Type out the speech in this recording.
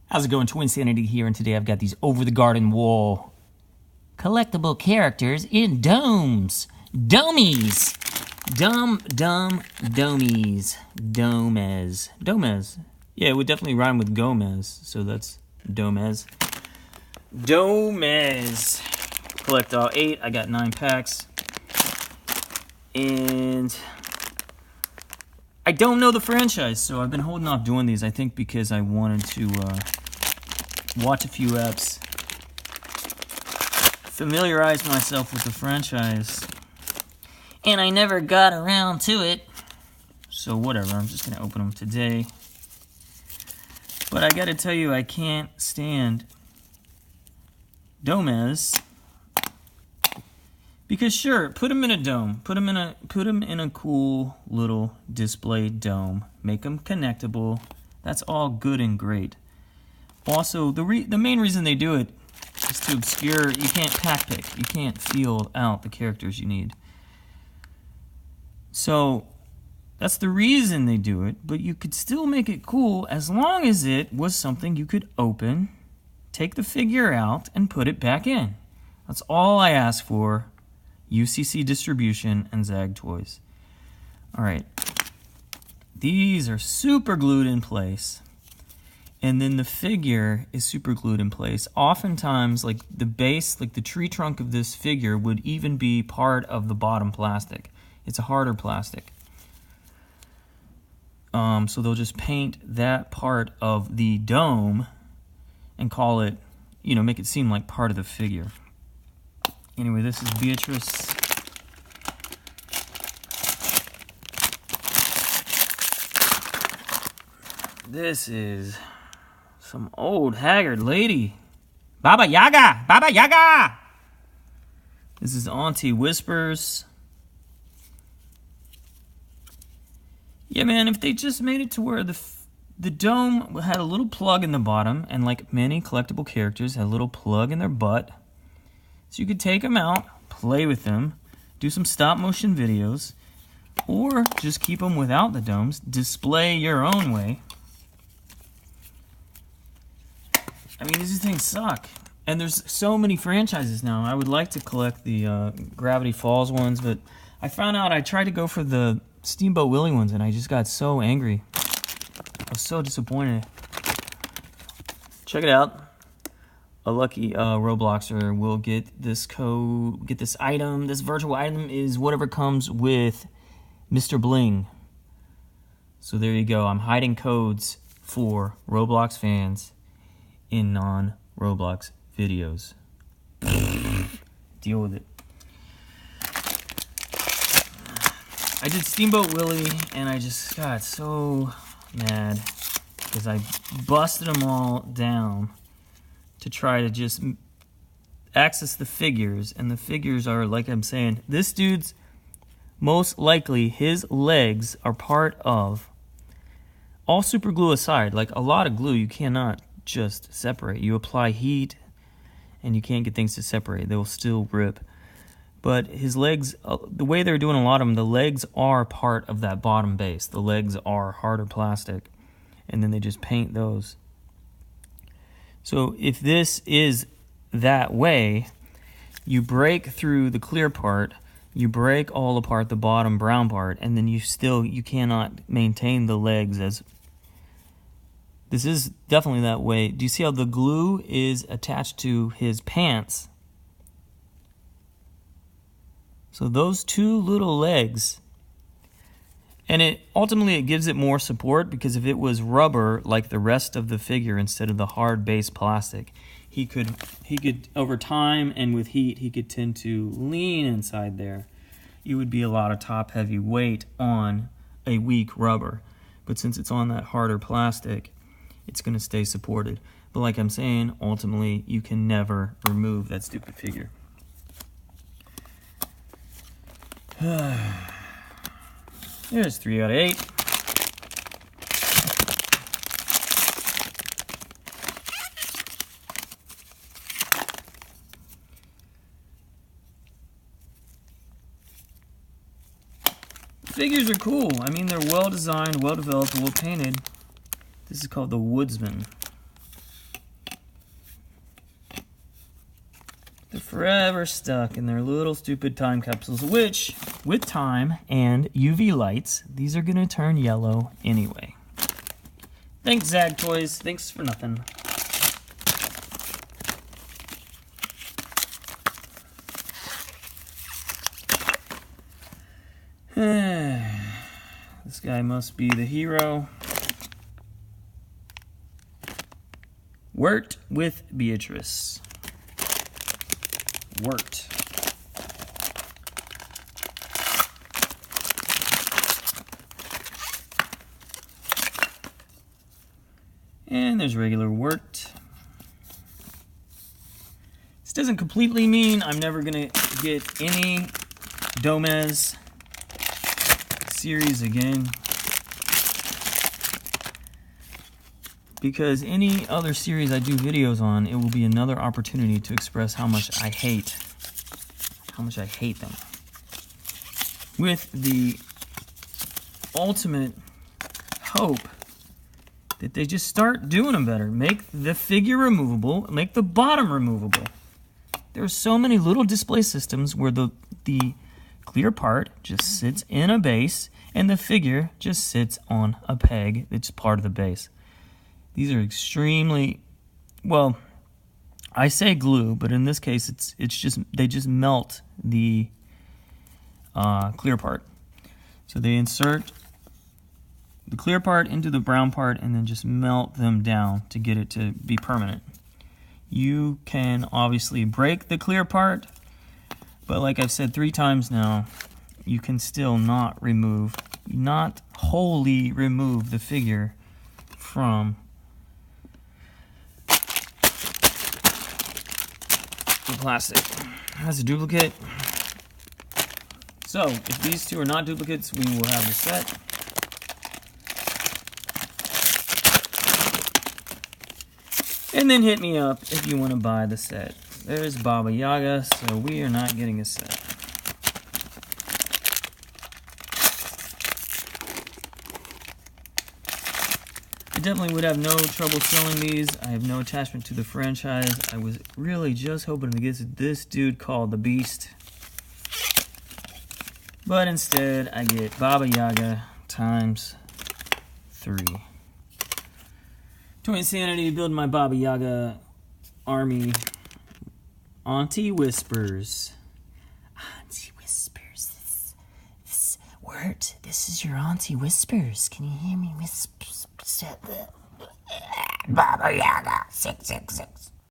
How's it going? Twinsanity here, and today I've got these over-the-garden wall collectible characters in domes. Domies! Domies. Domez. Yeah, it would definitely rhyme with Gomez, so that's Domez. Domez. Collect all 8. I got 9 packs. And I don't know the franchise, so I've been holding off doing these, I think because I wanted to watch a few eps, familiarize myself with the franchise, and I never got around to it. So whatever, I'm just going to open them today. But I got to tell you, I can't stand Domez. Because sure, put him in a dome. Put him in a cool little display dome. Make him connectable. That's all good and great. Also, the main reason they do it is to obscure. You can't pack pick. You can't feel out the characters you need. So that's the reason they do it. But you could still make it cool as long as it was something you could open, take the figure out, and put it back in. That's all I ask for. UCC Distribution and Zag Toys. Alright. These are super glued in place. And then the figure is super glued in place. Oftentimes, like the base, like the tree trunk of this figure would even be part of the bottom plastic. It's a harder plastic. So they'll just paint that part of the dome and call it, make it seem like part of the figure. Anyway, this is Beatrice. This is some old haggard lady. Baba Yaga! Baba Yaga! This is Auntie Whispers. Yeah, man, if they just made it to where the dome had a little plug in the bottom, and like many collectible characters, had a little plug in their butt, so you could take them out, play with them, do some stop motion videos, or just keep them without the domes, display your own way. I mean, these things suck. And there's so many franchises now. I would like to collect the Gravity Falls ones, but I found out I tried to go for the Steamboat Willie ones, and I just got so angry. I was so disappointed. Check it out. A lucky Robloxer will get this code, get this item. This virtual item is whatever comes with Mr. Bling. So there you go. I'm hiding codes for Roblox fans in non-Roblox videos. Deal with it. I did Steamboat Willie, and I just got so mad because I busted them all down to try to just access the figures, and the figures are, like I'm saying, this dude's most likely his legs are part of, all super glue aside, like a lot of glue you cannot just separate. You apply heat and you can't get things to separate. They will still rip. But his legs, the way they're doing a lot of them, the legs are part of that bottom base. The legs are harder plastic, and then they just paint those. So if this is that way, you break through the clear part, you break all apart the bottom brown part, and then you cannot maintain the legs as... This is definitely that way. Do you see how the glue is attached to his pants? So those two little legs, and ultimately it gives it more support, because if it was rubber like the rest of the figure instead of the hard base plastic, he could over time and with heat he could tend to lean inside there. You would be a lot of top heavy weight on a weak rubber, but since it's on that harder plastic, it's going to stay supported. But like I'm saying, ultimately you can never remove that stupid figure. There's 3 out of 8. Figures are cool. I mean, they're well designed, well developed, well painted. This is called the Woodsman. forever stuck in their little stupid time capsules, which, with time and UV lights, these are going to turn yellow anyway. Thanks, Zag Toys. Thanks for nothing. This guy must be the hero. Worked with Beatrice. Worked. And there's regular worked. This doesn't completely mean I'm never gonna get any Domez series again, because any other series I do videos on, it will be another opportunity to express how much I hate them, with the ultimate hope that they just start doing them better. Make the figure removable, make the bottom removable. There are so many little display systems where the clear part just sits in a base and the figure just sits on a peg that's part of the base. These are extremely, well, I say glue, but in this case it's just, they just melt the clear part. So they insert the clear part into the brown part and then just melt them down to get it to be permanent. You can obviously break the clear part, but like I've said 3 times now, you can still not wholly remove the figure from the plastic. That's a duplicate. So if these two are not duplicates, we will have the set. And then hit me up if you want to buy the set. There's Baba Yaga, so we are not getting a set. I definitely would have no trouble selling these. I have no attachment to the franchise. I was really just hoping to get this dude called the Beast. But instead, I get Baba Yaga times 3. Toy Insanity, building my Baba Yaga army. Auntie Whispers. Auntie Whispers. This word, this is your Auntie Whispers. Can you hear me whisper? Baba Yaga 666.